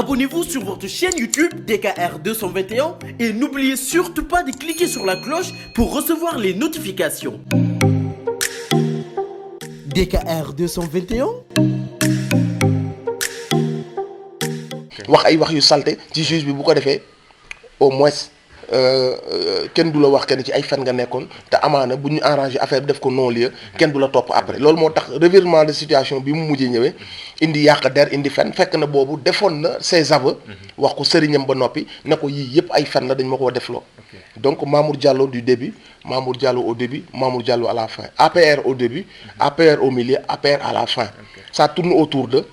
Abonnez-vous sur votre chaîne YouTube DKR 221 et n'oubliez surtout pas de cliquer sur la cloche pour recevoir les notifications. DKR 221. wax ay wax yu salte ci juge bi bu ko defee au moins kenn du la wax kenn ci ay fen nga nekkoon te amaana bu ñu arrangé affaire bi def ko non lieu kenn du la topp après loolu moo tax revirement de situation bi mu mujjee ñëwee indi yàq der indi fen fekk na boobu defoon na ses aveux wax ko sëriñam ba noppi ne ko yii yëpp ay fen la dañ ma koo defloo donc Mamour Diallo du début Mamour Diallo au début Mamour Diallo à la fin APR au début APR au milieu APR à la fin ça tourne autour de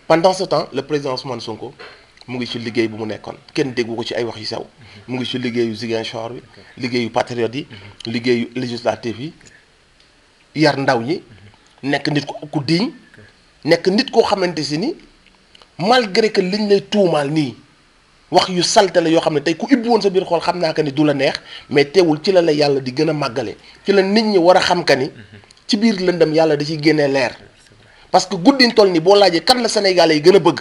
pendant ce temps le président Ousmane Sonko mu ngi ci liggéey bu mu nekkoon kenn déggu ko ci ay wax yu sew mu ngi ci liggéeyu Ziguinchor bi liggéeyu patriote yi liggéeyu législatif yi yar ndaw ñi nekk nit ku digne nekk nit koo xamante si ni malgré que liñ lay tuumaal nii wax yu salte la yoo xam ne tey ku ibbi woon sa biir xool xam naa que ni du la neex mais teewul ci la la yàlla di gën a màggale ci la nit ñi war a xam que ni ci biir lëndëm yàlla da ciy génnee leer parce que guddiñ toll ni boo laajee kan la Sénégalais yi gën a bëgg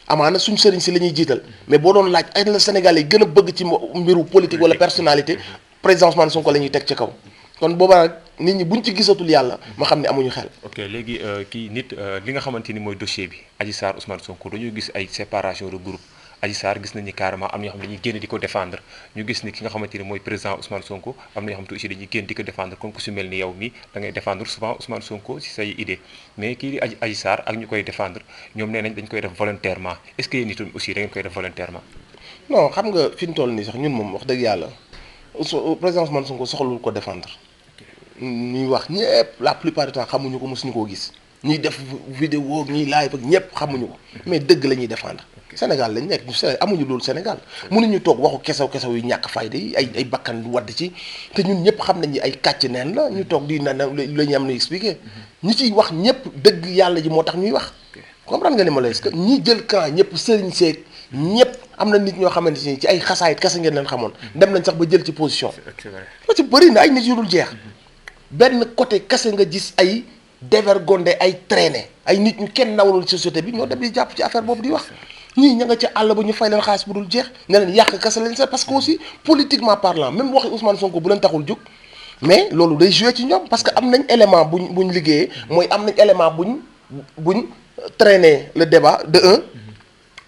amaana suñ sëriñ si la ñuy jiital mais boo doon laaj ay la Sénégalais yi gën a bëgg ci mbiru politique wala personnalité président Ousmane Sonko la ñuy teg ci kaw kon boobaa nag nit ñi buñ ci gisatul yàlla ma xam ne amuñu xel. ok léegi kii nit li nga xamante ni mooy dossier bi Adji Sarr Ousmane Sonko dañoo gis ay séparation de groupe Adji Sarr gis nañu carrément am na ñoo xam ne dañuy génn di ko défendre ñu gis ni ki nga xamante ni mooy président Ousmane Sonko am na ñoo xamante aussi dañuy génn di ko défendre comme ku si mel ni yow mi da ngay défendre souvent Ousmane Sonko si say idée mais kii di Adji Sarr ak ñu koy défendre ñoom nee nañ dañ koy def volontairement est-ce que yéen itam aussi da ngeen koy def volontairement. non xam nga fi ñu toll nii sax ñun moom wax dëgg yàlla président Ousmane Sonko soxlul ko défendre ñuy wax ñëpp la plupart du temps xamuñu ko mosuñu koo gis ñuy def vidéo ñuy live ak ñëpp xamuñu ko mais dëgg la ñuy défendre. Sénégal lañ nekk ñu amuñu loolu Sénégal mënuñu toog waxu kesew yu ñàkk fayda yi ay bakkan lu wadd ci te ñun ñëpp xam nañ ni ay kàcc neen la ñu toog di na la ñu am na expliqué ñi ciy wax ñëpp dëgg yàlla ji moo tax ñuy wax comprendre nga ni ma la est-ce que ñi jël camp ñëpp sëriñ seeg ñëpp am na nit ñoo xamante ni ci ay xasaayit kese ngeen leen xamoon dem nañ sax ba jël ci position la ci bëri na ay nit yu dul jeex benn côté kese nga gis ay dévergondé ay traîné ay nit ñu kenn nawlul société bi ñoo dem di jàpp ci affaire boobu di wax ñii ña nga ci àll ba ñu fay leen xaalis bu dul jeex ne leen yàq kese leen sax parce que aussi politiquement parlant même waxi Ousmane Sonko bu leen taxul jóg mais loolu day joué ci ñoom parce que am nañ élément buñ liggéeyee mooy am nañ élément buñ traîner le débat de un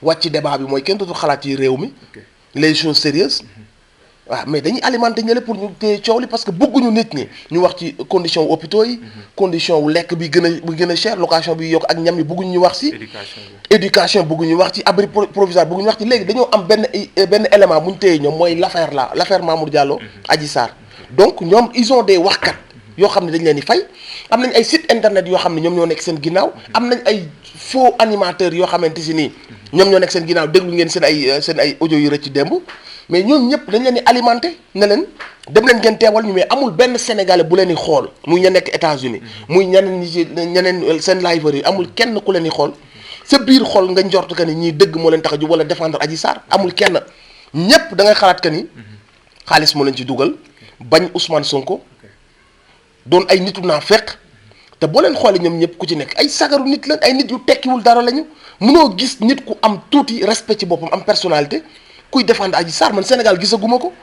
wàcc débat bi mooy kenn dootul xalaat ci réew mi les choses sérieuses waaw mais dañuy alimenter ñële pour ñu téye coow li parce que bëgguñu nit ñi ñu wax ci condition wu hôpitaux yi condition wu lekk bi gën a cher location bi yokk ak ñam yi bëgguñu ñu wax ci éducation bëgguñu wax ci abri provisoire bëgguñu wax ci léegi dañoo am benn élément bu ñu téye ñoom mooy l'affaire Mamour Diallo Adji Sarr donc ñoom ils ont des waxkat yoo xam ne dañ leen di fay am nañ ay site internet yoo xam ne ñoom ñoo nekk seen ginnaaw am nañ ay faux animateurs yoo xamante si nii ñoom ñoo nekk seen ginnaaw déglu ngeen seen ay audio yu rëcc démb mais ñoom ñëpp dañ leen di alimenter ne leen dem leen ngeen teewal ñu mais amul benn sénégalais bu leen di xool muy ña nekk États-Unis muy ñeneen seen liveur yi amul kenn ku leen di xool sa biir xol nga njort que ni ñii dëgg moo leen tax a jóg wala défendre Adji Sarr amul kenn ñëpp da ngay xalaat que ni xaalis moo leen ci dugal bañ Ousmane Sonko doon ay nitu naa fekk te boo leen xoolee ñoom ñëpp ku ci nekk ay sagaru nit lañ ay nit yu tekkiwul dara lañu mënoo gis nit ku am tuuti respect ci boppam am personnalité kuy défendre Adji Sarr man Sénégal gisaguma ko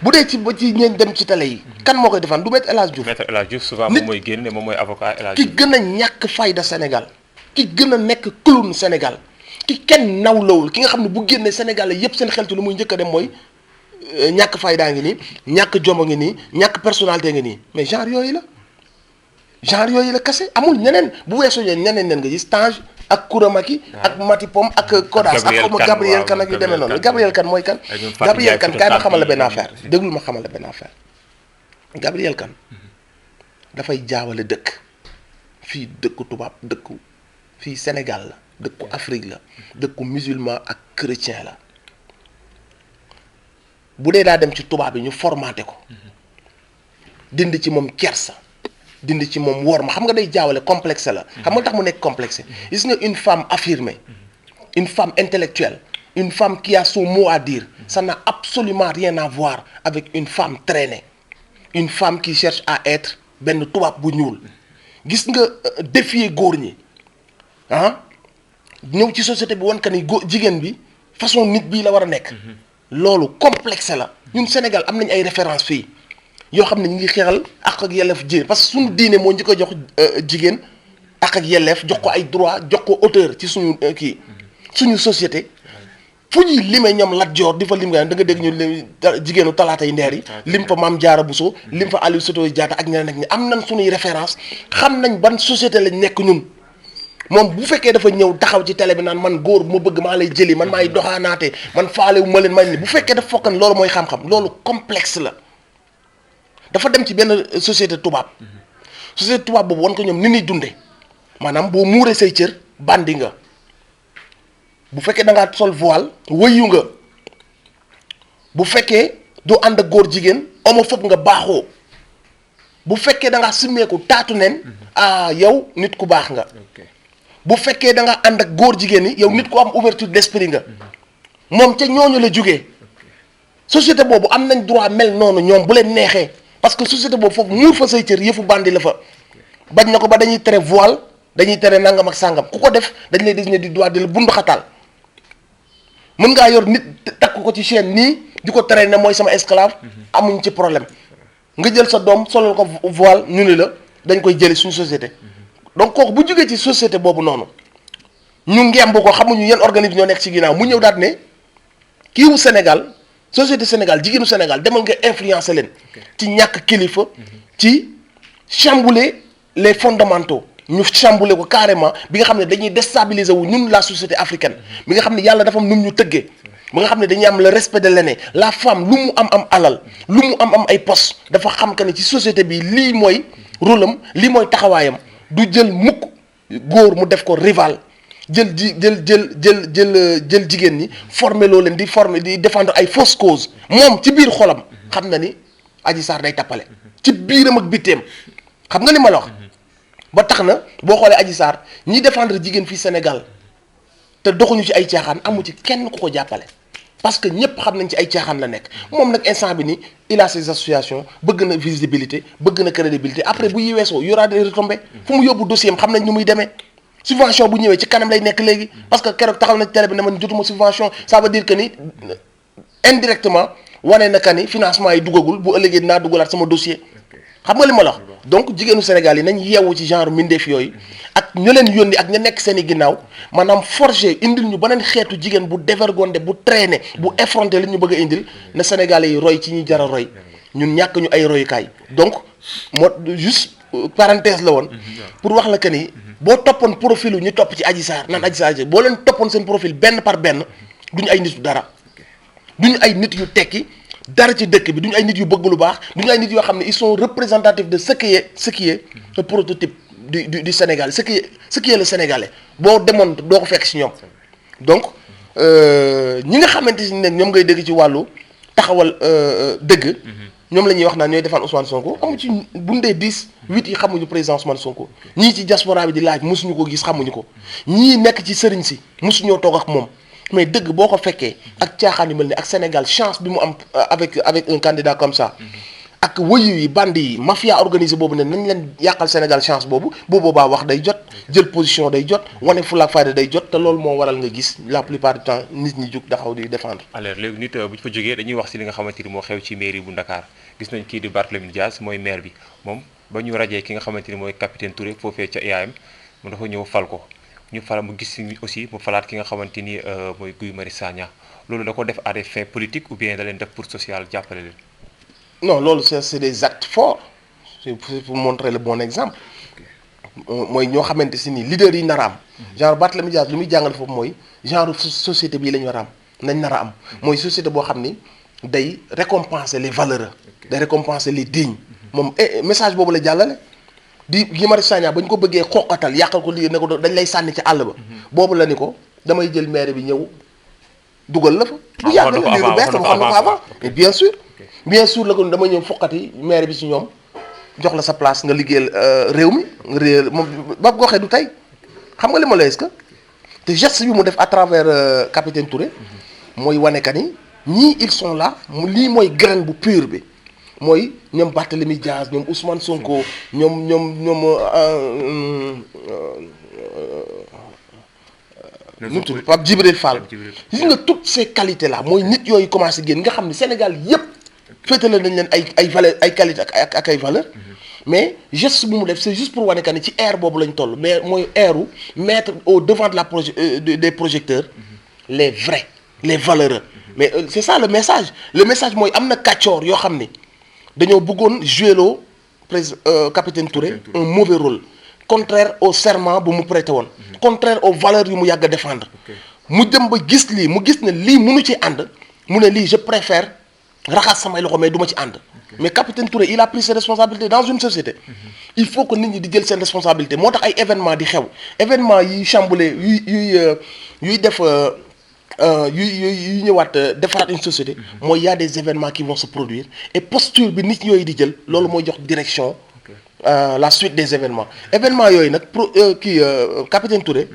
bu dee ci ba ci ñeen dem ci télé yi kan moo koy défendre du Maître El Hadji Diouf. Maître El Hadji Diouf souvent moom mooy génn ne moom mooy avocat El Hadji ki gën a ñàkk fayda Sénégal ki gën a nekk clown Sénégal ki kenn nawlawul ki nga xam ne bu génnee Sénégal yépp seen xel ci lu muy njëkk a dem mooy ñàkk faydaa ngi nii ñàkk jom a ngi nii ñàkk personnalité ngi nii mais genre yooyu la kese amul ñeneen bu weesoo ñeneen nga gis Tange ak Kouramaki ak Mati Pom ak Kodas ak xawma Gabriel Kane ak yu demee noonu Gabriel Kane mooy kan Gabriel Kane kaay ma xamal la benn affaire déglul ma xamal la benn affaire Gabriel Kane dafay jaawale dëkk fii dëkku tubaab dëkku fii Sénégal la dëkku Afrique la dëkku musulman ak chrétien la bu dee daa dem ci tubaab yi ñu formaté ko dindi ci moom kersa dindi ci moom wor ma xam nga day jaawale complexe la xam nga tax mu nekk complexe gis nga une femme affirmée une femme intellectuelle une femme qui a son mot à dire ça n'a absolument rien à voir avec une femme traînée une femme qui cherche à être benn tubaab bu ñuul gis nga défier góor ñi ñëw ci société bi wan ka ni jigéen bi façon nit bii la war a nekk. loolu complexe la ñun Sénégal am nañ ay références fii yoo xam ne ñu ngi xeexal ak yelleef jigéen parce que suñu diine moo njëkk a jox jigéen ak yelleef jox ko ay droit jox ko hauteur ci suñu kii suñu société fu ñuy limee ñoom Lat Joor di fa lim nga da nga dégg ñu jigéenu talaata yi ndeer yi lim fa Maam Jaara Buso lim fa Aline Sitoé Diatta ak ñeneen ak ñi am nañ suñuy référence xam nañ ban société lañ nekk ñun moom bu fekkee dafa ñëw taxaw ci télé bi naan man góor bu ma bëgg maa lay jëli man maay doxaanaate man faale wu ma leen man ni bu fekkee dafa fokkan loolu mooy xam-xam loolu complexe la dafa dem ci benn société tubaab société tubaab boobu wan ko ñoom ni ñuy dunde maanaam boo muuree say cër bandi nga bu fekkee da ngaa sol voile wëyu nga bu fekkee doo ànd ak góor jigéen homophobe nga baaxoo bu fekkee da ngaa simmeeku taatu nen yow nit ku baax nga bu fekkee da nga ànd ak góor jigéen yi yow nit ku am ouverture d'esprit nga moom ca ñooñu la jógee société boobu am nañ droit mel noonu ñoom bu leen neexee parce que société boobu foofu muur fa say cër yëfu bandi la fa bañ na ko ba dañuy tere voile dañuy tere nangam ak sàngam ku ko def dañ lay désigner du doigt di la bundu xataal mën ngaa yor nit takk ko ci chaîne nii di ko tere ne mooy sama esclave amuñ ci problème nga jël sa doom solal ko voile ñu ni la dañ koy jëli suñu société donc kooku bu jógee ci société boobu noonu ñu ngemb ko xamuñu yenn organisme ñoo nekk ci ginnaaw mu ñëw daal ne kiiwu Sénégal société Sénégal jigéenu Sénégal demal nga influencer leen ci ñàkk kilifa ci chambouler les fondamentaux ñu chambouler ko carrément bi nga xam ne dañuy déstabiliser wu ñun la société africaine bi nga xam ne yàlla dafa am nu ñu tëggee ba nga xam ne dañuy am le respect de l'aîné la femme lu mu am alal lu mu am ay poste dafa xam que ne ci société bi lii mooy rôle am lii mooy taxawaayam du jël mukk góor mu def ko rival jël jigéen ñi former loo leen di former di défendre ay fausses causes moom ci biir xolam xam na ni Adji Sarr day tappale ci biiram ak bitteem xam nga li ma la wax ba tax na boo xoolee Adji Sarr ñi défendre jigéen fii Sénégal te doxuñu ci ay caaxaan amu ci kenn ku ko jàppale parce que ñëpp xam nañ ci ay caaxaan la nekk moom nag instant bi ni il a ses associations bëgg na visibilité bëgg na crédibilité après bu weesoo y aura des retombées fu mu yóbbu dossier am xam nañ ñu muy demee subvention bu ñëwee ci kanam lay nekk léegi parce que keroog taxaw na ci télé bi ne man jotuma subvention ça veut dire que ni indirectement wane na ka ni financement yi duggagul bu ëllëgee dinaa duggalaat sama dossier xam nga li ma la wax donc jigéenu Sénégal yi nañ yeewu ci genre mindeef yooyu ak ñu leen yónni ak ña nekk seen i ginnaaw maanaam forger indil ñu beneen xeetu jigéen bu dévergondé bu traîné bu effronté li ñu bëgg a indil na Sénégalais yi roy ci ñuy jar a roy ñun ñàkk ñu ay royukaay donc moo juste parenthèse la woon pour wax la que ni boo toppoon profil yu ñu topp ci Adji Sarr naan Adji Sarr boo leen toppoon seen profil benn par benn duñu ay nitu dara duñu ay nit yu tekki dara ci dëkk bi duñu ay nit yu bëgg lu baax duñu ay nit yoo xam ne ils sont représentatifs de ce qui est le prototype du Sénégal ce qui est le Sénégalais boo demoon doo ko fekk ci ñoom donc ñi nga xamante ne ñoom ngay dégg ci wàllu taxawal dëgg ñoom la ñuy wax naan ñooy defaan Ousmane Sonko amu ci buñ dee 10 8 yi xamuñu président Ousmane Sonko ñii ci diaspora bi di laaj mosuñu ko gis xamuñu ko ñii nekk ci sëriñ si mosuñoo toog ak moom mais dëgg boo ko fekkee ak caaxaan yu mel ni ak Sénégal chance bi mu am avec un candidat comme ça ak wëyu yi bandi yi mafia organisée boobu ne nañ leen yàqal Sénégal chance boobu boobaa wax day jot jël position day jot wane fulaak fayda day jot te loolu moo waral nga gis la plupart du temps nit ñi jug taxaw di défendre. alors léegi nit bu ñu fa jógee dañuy wax si li nga xamante ni moo xew ci mairie bu Dakar gis nañ kii di Barthélémy Dias mooy maire bi moom ba ñu rajee ki nga xamante ni mooy capitaine Touré foofee ca IAM mu dafa ñëw fal ko ñu fal mu gis aussi mu falaat ki nga xamante ni mooy Guy Marius Sagna loolu da ko def à des fins politiques ou bien da leen def pour social jàppale leen. non loolu c'est des actes forts c'est pour montrer le bon exemple mooy ñoo xamante si ni leader yi nar a am genre Barthélémy Dias lu muy jàngale foofu mooy genre société bii la ñu war a am nañ nar a am mooy société boo xam ni day récompenser les valeureux day récompenser les dignes moom message boobu la jàllale di Guy Marius Sagna ba ñu ko bëggee xoqatal yàqal ko liggéey ne ko dañ lay sànni ci àll ba boobu la ni ko damay jël maire bi ñëw dugal la fa du yàgg la lii lu bees dama xam na ko avant et bien sûr la ko dama ñëw foqati maire bi ci ñoom jox la sa place nga liggéeyal réew mi nga réer moom ba ko waxee du tey xam nga li ma la est-ce que te geste bi mu def à travers capitaine Touré mooy wane ka ni ñii ils sont là lii mooy graine bu pur bi mooy ñoom Barthélémy Dias ñoom Ousmane Sonko ñoom nu mu tudd Pape Djibril Fall. gis nga toutes ces qualités là mooy nit yooyu commencé génn nga xam ne Sénégal yépp féetale nañ leen ay valeur ay qualité ak ay valeur mais geste bu mu def c'est juste pour wane que ni ci ère boobu lañ toll mais mooy ère u mettre au devant de la des projecteurs les vrais les valeureux mais c'est ça le message mooy am na kàccoor yoo xam ni dañoo bëggoon jouer loo capitaine Touré un mauvais rôle contraire au serment bu mu prêté woon contraire aux valeurs yu mu yàgg a défendre mu dem ba gis lii mu gis ne lii mënu ci ànd mu ne lii je préfère raxas samay loxo mais du ma ci ànd mais capitaine Touré il a pris ses responsabilités dans une société il faut que nit ñi di jël seen responsabilité moo tax ay événement di xew événement yi chamboulé yuy def yuy ñëwaat defaraat une société mooy y a des événements qui vont se produire et posture bi nit yooyu di jël loolu mooy jox direction la suite des événements yooyu nag capitaine Touré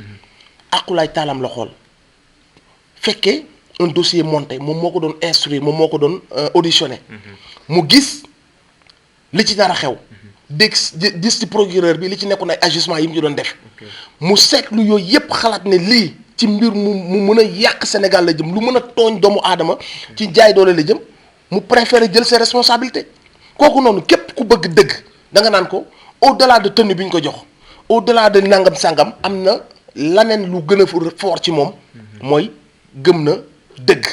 aqulaay taalam la xool fekkee un dossier monté moom moo ko doon instruire moom moo ko doon auditionné mu gis li ci nar a xew gis ci procureur bi li ci nekkoon ay ajustement yi mu ci doon def mu seetlu yooyu yépp xalaat ne lii ci mbir mu mën a yàq Sénégal la jëm lu mën a tooñ doomu aadama ci jaay doole la jëm mu préféré jël ses responsabilités kooku noonu képp ku bëgg dëgg da nga naan ko au delà de tenue bi ñu ko jox au delà de nangam sangam am na laneen lu gën a fort ci moom mooy gëm na dëgg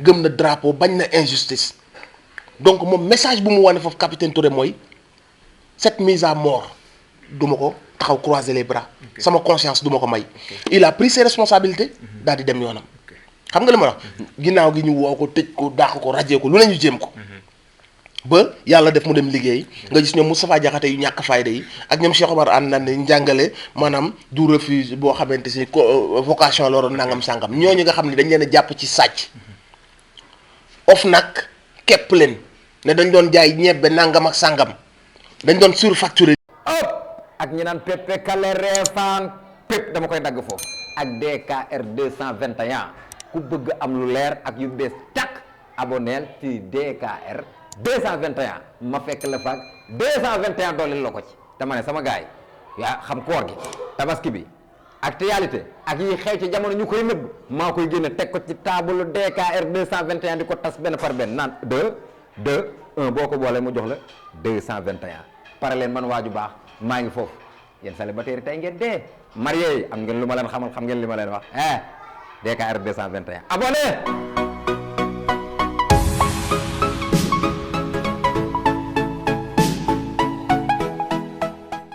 gëm na drapeau bañ na injustice donc moom message bu mu wane foofu capitaine Touré mooy cette mise à mort du ma ko taxaw croiser les bras sama conscience du ma ko may il a pris ses responsabilités daal di dem yoonam xam nga li ma wax ginnaaw gi ñu woo ko tëj ko dàq ko rajee ko lu ne ñu jéem ko ba yàlla def mu dem liggéey nga gis ñoom Moustapha Diakhaté yu ñàkk fayda yi ak ñoom Cheikh Omar Anne ne njàngale maanaam du refus boo xamante si vocation la waroon nangam sàngam ñooñu nga xam ne dañ leen a jàpp ci sàcc of nag képp leen ne dañ doon jaay ñebbe nangam ak sàngam dañ doon surfacturé ak ñi naan pepe kale reefaan pép dama koy dagg foofu ak DKR 221 ku bëgg am lu leer ak yu bees tàkk aboneel ci DKR 221 ma fekk la faak 221 dooleel la ko ci dama ne sama gaay yaa xam koor gi tabaski bi actualité ak yi xew ci jamono ñu koy nëbb maa koy génne teg ko ci table DKR 221 di ko tas benn par benn naan 1 boo ko boolee mu jox la 221 pare leen man waaju baax maa ngi foofu yéen célibataire tey ngeen dee marié yi am ngeen lu ma leen xamal xam ngeen li ma leen wax DKR 221 abonné